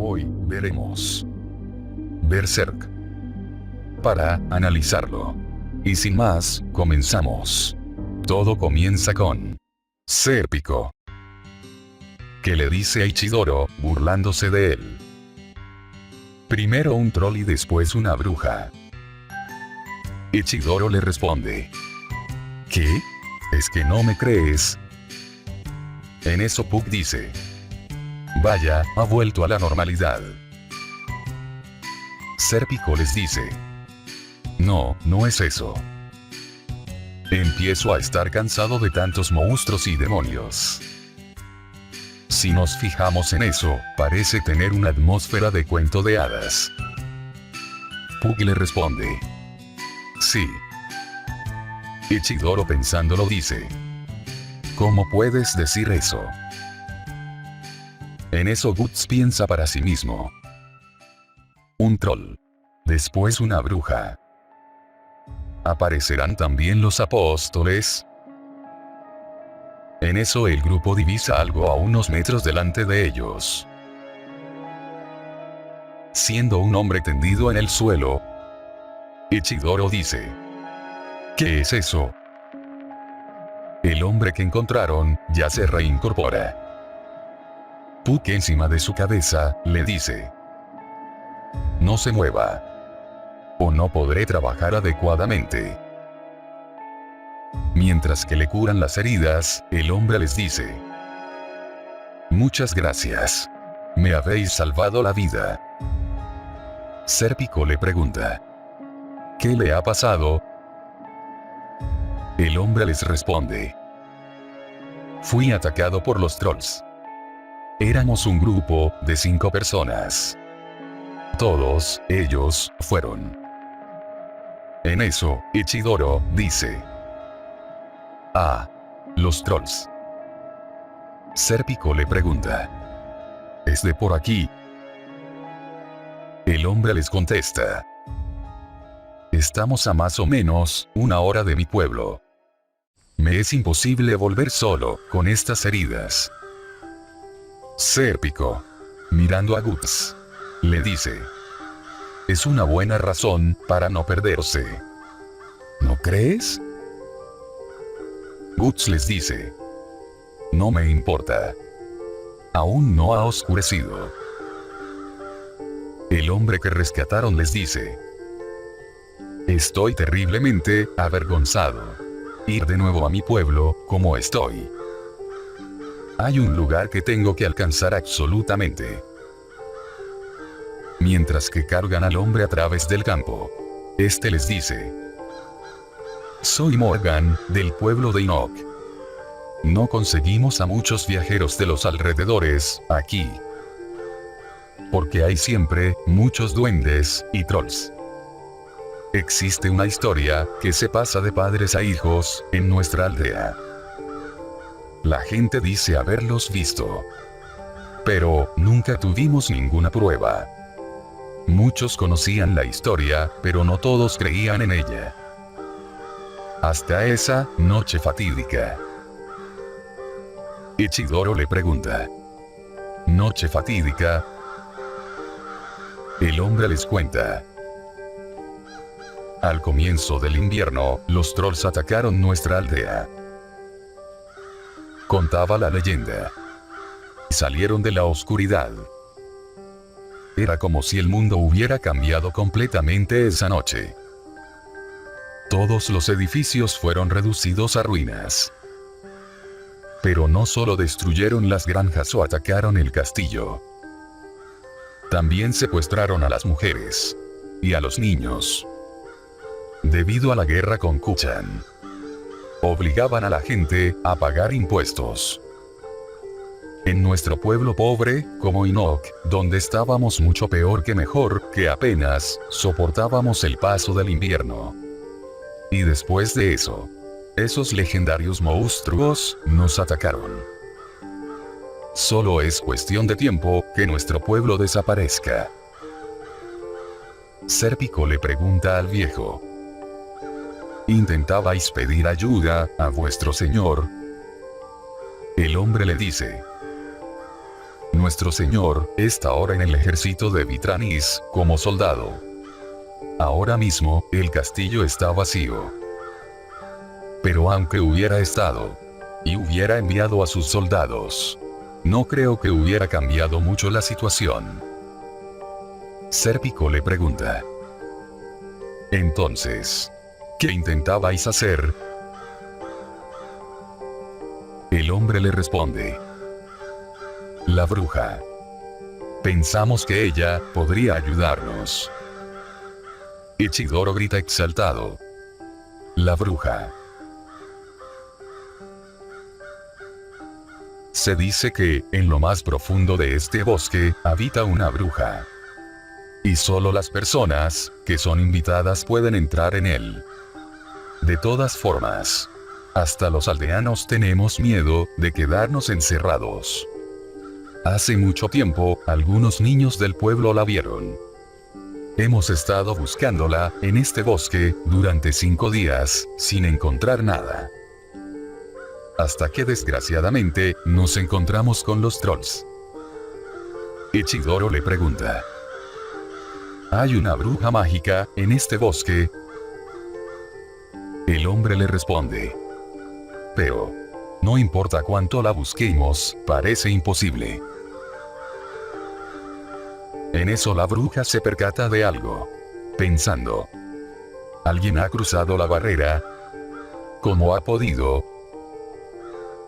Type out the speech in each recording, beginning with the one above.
Hoy veremos Berserk para analizarlo. Y sin más, comenzamos. Todo comienza con Sérpico, que le dice a Ichidoro, burlándose de él. Primero un troll y después una bruja. Ichidoro le responde: ¿qué? ¿Es que no me crees? En eso Puck dice: vaya, ha vuelto a la normalidad. Sérpico les dice: no, no es eso. Empiezo a estar cansado de tantos monstruos y demonios. Si nos fijamos en eso, parece tener una atmósfera de cuento de hadas. Puck le responde: sí. Ichidoro pensándolo dice: ¿cómo puedes decir eso? En eso Guts piensa para sí mismo: un troll. Después una bruja. ¿Aparecerán también los apóstoles? En eso el grupo divisa algo a unos metros delante de ellos. Siendo un hombre tendido en el suelo, Ichidoro dice: ¿qué es eso? El hombre que encontraron ya se reincorpora. Puck encima de su cabeza le dice: no se mueva, o no podré trabajar adecuadamente. Mientras que le curan las heridas, el hombre les dice: muchas gracias. Me habéis salvado la vida. Sérpico le pregunta: ¿qué le ha pasado? El hombre les responde: fui atacado por los trolls. Éramos un grupo de 5 personas. Todos ellos fueron. En eso, Ichidoro dice: ah, los trolls. Sérpico le pregunta: ¿es de por aquí? El hombre les contesta: estamos a más o menos 1 hora de mi pueblo. Me es imposible volver solo, con estas heridas. Sérpico, mirando a Guts, le dice: es una buena razón para no perderse. ¿No crees? Guts les dice: no me importa. Aún no ha oscurecido. El hombre que rescataron les dice: estoy terriblemente avergonzado. Ir de nuevo a mi pueblo, como estoy. Hay un lugar que tengo que alcanzar absolutamente. Mientras que cargan al hombre a través del campo, este les dice: soy Morgan, del pueblo de Inoc. No conseguimos a muchos viajeros de los alrededores, aquí. Porque hay siempre muchos duendes y trolls. Existe una historia que se pasa de padres a hijos en nuestra aldea. La gente dice haberlos visto. Pero nunca tuvimos ninguna prueba. Muchos conocían la historia, pero no todos creían en ella. Hasta esa noche fatídica. Ichidoro le pregunta: ¿noche fatídica? El hombre les cuenta: al comienzo del invierno, los trolls atacaron nuestra aldea. Contaba la leyenda. Salieron de la oscuridad. Era como si el mundo hubiera cambiado completamente esa noche. Todos los edificios fueron reducidos a ruinas. Pero no solo destruyeron las granjas o atacaron el castillo. También secuestraron a las mujeres. Y a los niños. Debido a la guerra con Kuchan. Obligaban a la gente a pagar impuestos. En nuestro pueblo pobre, como Inoc, donde estábamos mucho peor que mejor, que apenas soportábamos el paso del invierno. Y después de eso, esos legendarios monstruos nos atacaron. Solo es cuestión de tiempo que nuestro pueblo desaparezca. Sérpico le pregunta al viejo: ¿intentabais pedir ayuda a vuestro señor? El hombre le dice: Nuestro señor está ahora en el ejército de Vitranis, como soldado. Ahora mismo, el castillo está vacío. Pero aunque hubiera estado, y hubiera enviado a sus soldados, no creo que hubiera cambiado mucho la situación. Sérpico le pregunta. Entonces, ¿qué intentabais hacer? El hombre le responde. La bruja. Pensamos que ella podría ayudarnos. Ichidoro grita exaltado. La bruja. Se dice que, en lo más profundo de este bosque, habita una bruja. Y solo las personas, que son invitadas pueden entrar en él. De todas formas, hasta los aldeanos tenemos miedo de quedarnos encerrados. Hace mucho tiempo, algunos niños del pueblo la vieron. Hemos estado buscándola, en este bosque, durante 5 días, sin encontrar nada. Hasta que desgraciadamente, nos encontramos con los trolls. Ichidoro le pregunta. ¿Hay una bruja mágica, en este bosque? El hombre le responde. Pero, no importa cuánto la busquemos, parece imposible. En eso la bruja se percata de algo. Pensando. ¿Alguien ha cruzado la barrera? ¿Cómo ha podido?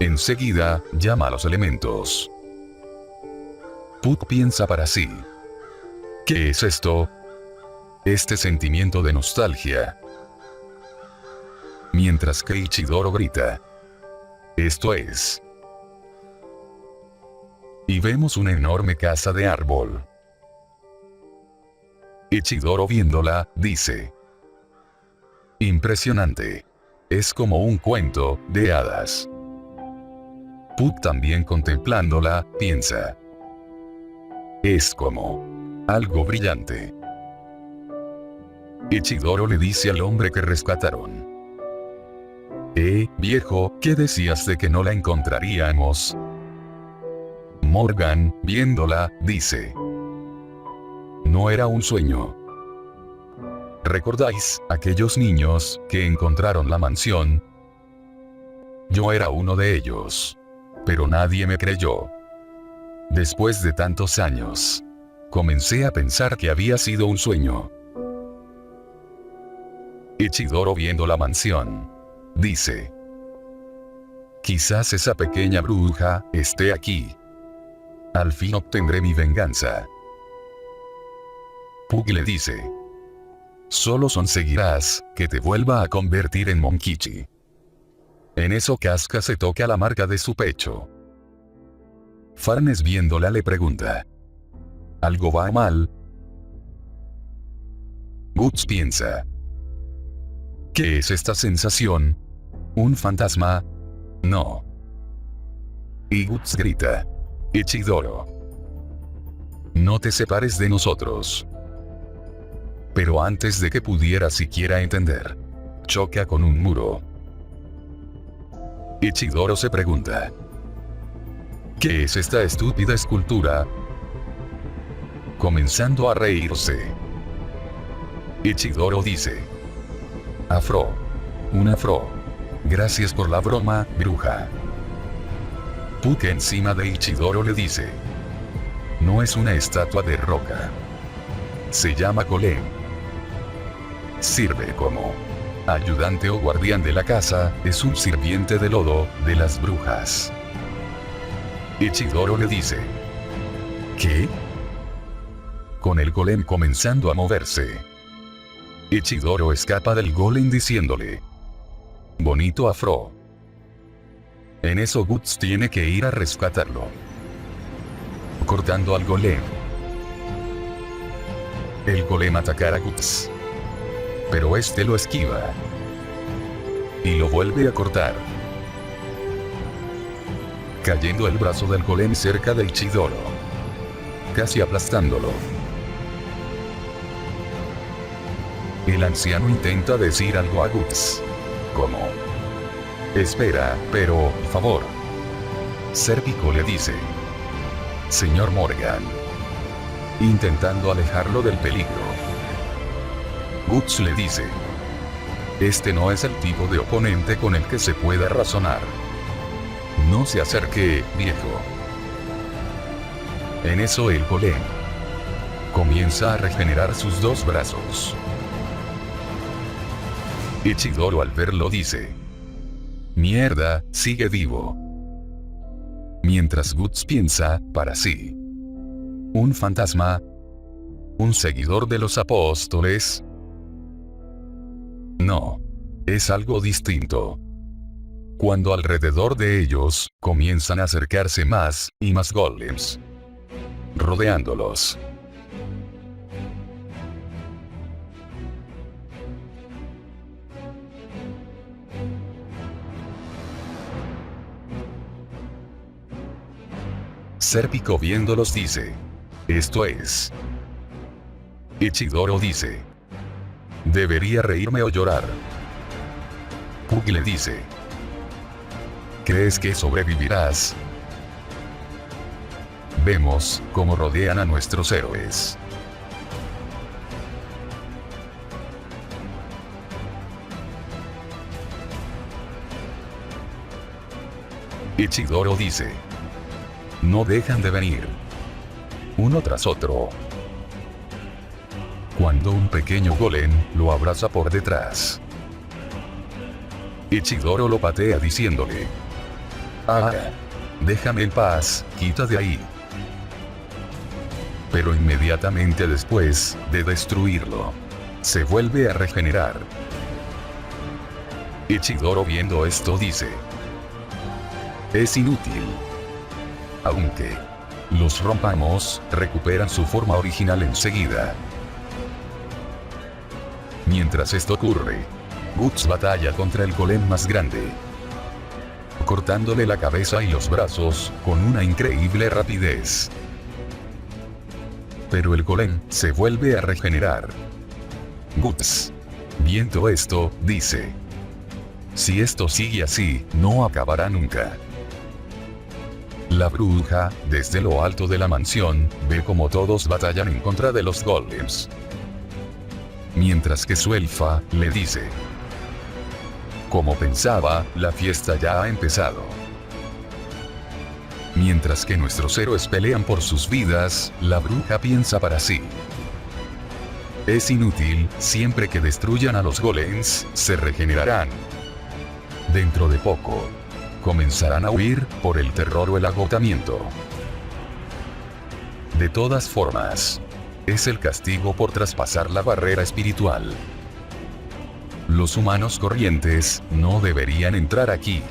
Enseguida, llama a los elementos. Puck piensa para sí. ¿Qué es esto? Este sentimiento de nostalgia. Mientras que Ichidoro grita. Esto es. Y vemos una enorme casa de árbol. Ichidoro viéndola, dice. Impresionante. Es como un cuento de hadas. Puck también contemplándola, piensa. Es como algo brillante. Ichidoro le dice al hombre que rescataron. Viejo, ¿qué decías de que no la encontraríamos? Morgan, viéndola, dice. No era un sueño. ¿Recordáis aquellos niños que encontraron la mansión? Yo era uno de ellos. Pero nadie me creyó. Después de tantos años, comencé a pensar que había sido un sueño. Ichidoro viendo la mansión, dice. Quizás esa pequeña bruja esté aquí. Al fin obtendré mi venganza. Puck le dice. Solo conseguirás que te vuelva a convertir en Monkichi. En eso Casca se toca la marca de su pecho. Farnes viéndola le pregunta. ¿Algo va mal? Guts piensa. ¿Qué es esta sensación? ¿Un fantasma? No. Y Guts grita. Ichidoro. No te separes de nosotros. Pero antes de que pudiera siquiera entender, choca con un muro. Ichidoro se pregunta. ¿Qué es esta estúpida escultura? Comenzando a reírse. Ichidoro dice. Afro. Un afro. Gracias por la broma, bruja. Puck encima de Ichidoro le dice. No es una estatua de roca. Se llama golem. Sirve como ayudante o guardián de la casa, es un sirviente de lodo, de las brujas. Ichidoro le dice. ¿Qué? Con el golem comenzando a moverse. Ichidoro escapa del golem diciéndole. Bonito afro. En eso Guts tiene que ir a rescatarlo. Cortando al golem. El golem atacará a Guts. Pero este lo esquiva. Y lo vuelve a cortar. Cayendo el brazo del golem cerca de Ichidoro. Casi aplastándolo. El anciano intenta decir algo a Guts. Como. Espera, pero, por favor. Sérpico le dice. señor Morgan, intentando alejarlo del peligro. Guts le dice: este no es el tipo de oponente con el que se pueda razonar. No se acerque, viejo. En eso el golem comienza a regenerar sus dos brazos. Ichidoro al verlo dice: mierda, sigue vivo. Mientras Guts piensa, para sí: ¿un fantasma? ¿Un seguidor de los apóstoles? No. Es algo distinto. Cuando alrededor de ellos, comienzan a acercarse más, y más golems, rodeándolos. Sérpico viéndolos dice: esto es. Ichidoro dice: debería reírme o llorar. Pug le dice: ¿crees que sobrevivirás? Vemos cómo rodean a nuestros héroes. Ichidoro dice: no dejan de venir, uno tras otro, cuando un pequeño golem lo abraza por detrás. Ichidoro lo patea diciéndole: ah, déjame en paz, quita de ahí. Pero inmediatamente después de destruirlo, se vuelve a regenerar. Ichidoro viendo esto dice: es inútil. Aunque los rompamos, recuperan su forma original enseguida. Mientras esto ocurre, Guts batalla contra el golem más grande, cortándole la cabeza y los brazos con una increíble rapidez. Pero el golem se vuelve a regenerar. Guts, viendo esto, dice: si esto sigue así, no acabará nunca. La bruja, desde lo alto de la mansión, ve como todos batallan en contra de los golems. Mientras que su elfa le dice: como pensaba, la fiesta ya ha empezado. Mientras que nuestros héroes pelean por sus vidas, la bruja piensa para sí: es inútil, siempre que destruyan a los golems, se regenerarán. Dentro de poco, comenzarán a huir, por el terror o el agotamiento. De todas formas, es el castigo por traspasar la barrera espiritual. Los humanos corrientes no deberían entrar aquí.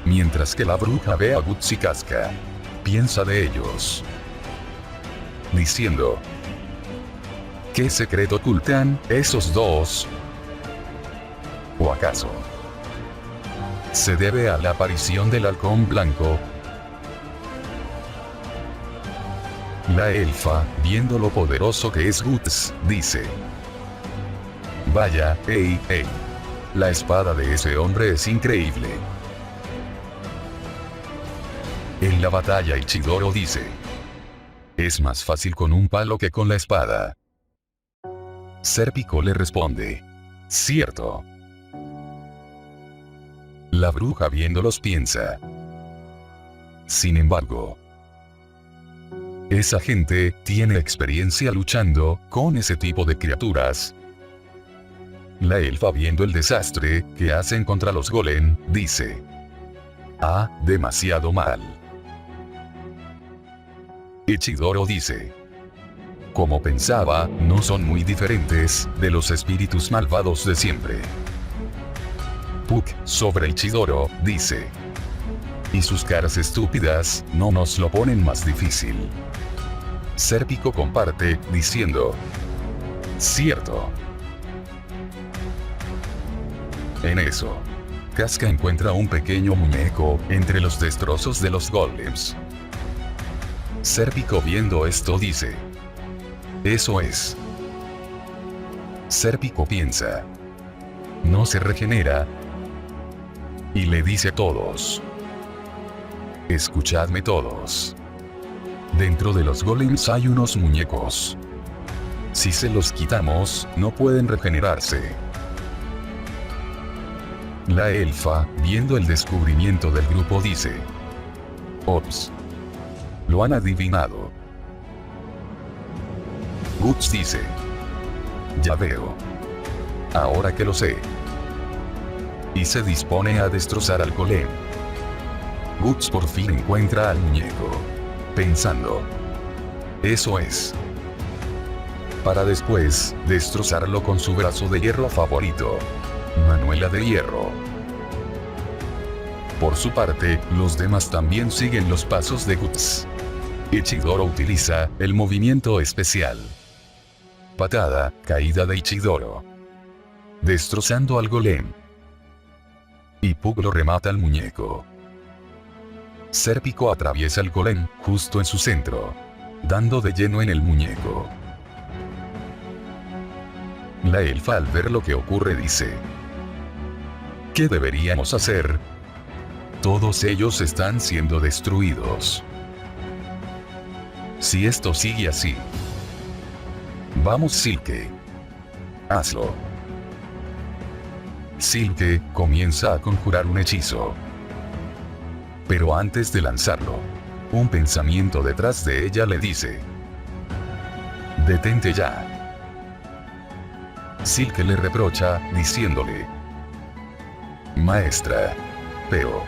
Mientras que la bruja ve a Guts y Casca, piensa de ellos, diciendo: ¿qué secreto ocultan esos dos? ¿O acaso se debe a la aparición del halcón blanco? La elfa, viendo lo poderoso que es Guts, dice: vaya, la espada de ese hombre es increíble. En la batalla Ichidoro dice: es más fácil con un palo que con la espada. Sérpico le responde: cierto. La bruja viéndolos piensa: sin embargo, esa gente tiene experiencia luchando con ese tipo de criaturas. La elfa viendo el desastre que hacen contra los golem, dice: ah, demasiado mal. Ichidoro dice: como pensaba, no son muy diferentes de los espíritus malvados de siempre. Puck, sobre Ichidoro, dice: y sus caras estúpidas, no nos lo ponen más difícil. Sérpico comparte, diciendo: cierto. En eso, Casca encuentra un pequeño muñeco entre los destrozos de los golems. Sérpico viendo esto dice: eso es. Sérpico piensa: no se regenera. Y le dice a todos: Escuchadme todos. Dentro de los golems hay unos muñecos. Si se los quitamos, no pueden regenerarse. La elfa, viendo el descubrimiento del grupo, dice: Ops. Lo han adivinado. Guts dice: Ya veo. Ahora que lo sé. Y se dispone a destrozar al golem. Guts por fin encuentra al muñeco. Pensando: eso es. Para después, destrozarlo con su brazo de hierro favorito. Manuela de hierro. Por su parte, los demás también siguen los pasos de Guts. Ichidoro utiliza el movimiento especial. Patada, caída de Ichidoro. Destrozando al golem. Y Pug lo remata al muñeco. Sérpico atraviesa el golem, justo en su centro. Dando de lleno en el muñeco. La elfa, al ver lo que ocurre, dice: ¿qué deberíamos hacer? Todos ellos están siendo destruidos. Si esto sigue así. Vamos, Silke. Hazlo. Silke comienza a conjurar un hechizo. Pero antes de lanzarlo, un pensamiento detrás de ella le dice: detente ya. Silke le reprocha, diciéndole: maestra. Pero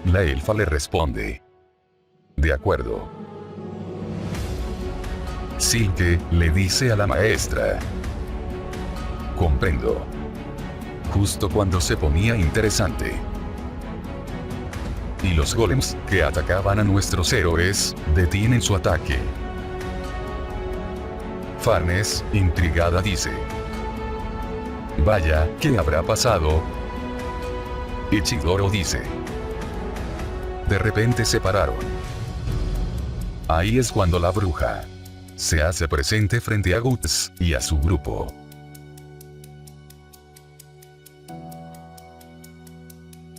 la elfa le responde: de acuerdo. Silke le dice a la maestra: comprendo. Justo cuando se ponía interesante. Y los golems, que atacaban a nuestros héroes, detienen su ataque. Farnes, intrigada, dice: vaya, ¿qué habrá pasado? Ichidoro dice: de repente se pararon. Ahí es cuando la bruja se hace presente frente a Guts y a su grupo.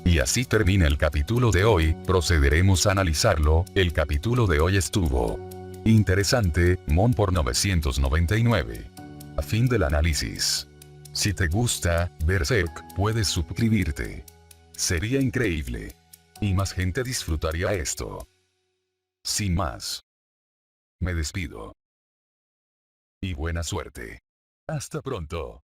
Y así termina el capítulo de hoy. Procederemos a analizarlo. El capítulo de hoy estuvo interesante, Mon por 999. A fin del análisis. Si te gusta Berserk, puedes suscribirte. Sería increíble. Y más gente disfrutaría esto. Sin más. Me despido. Y buena suerte. Hasta pronto.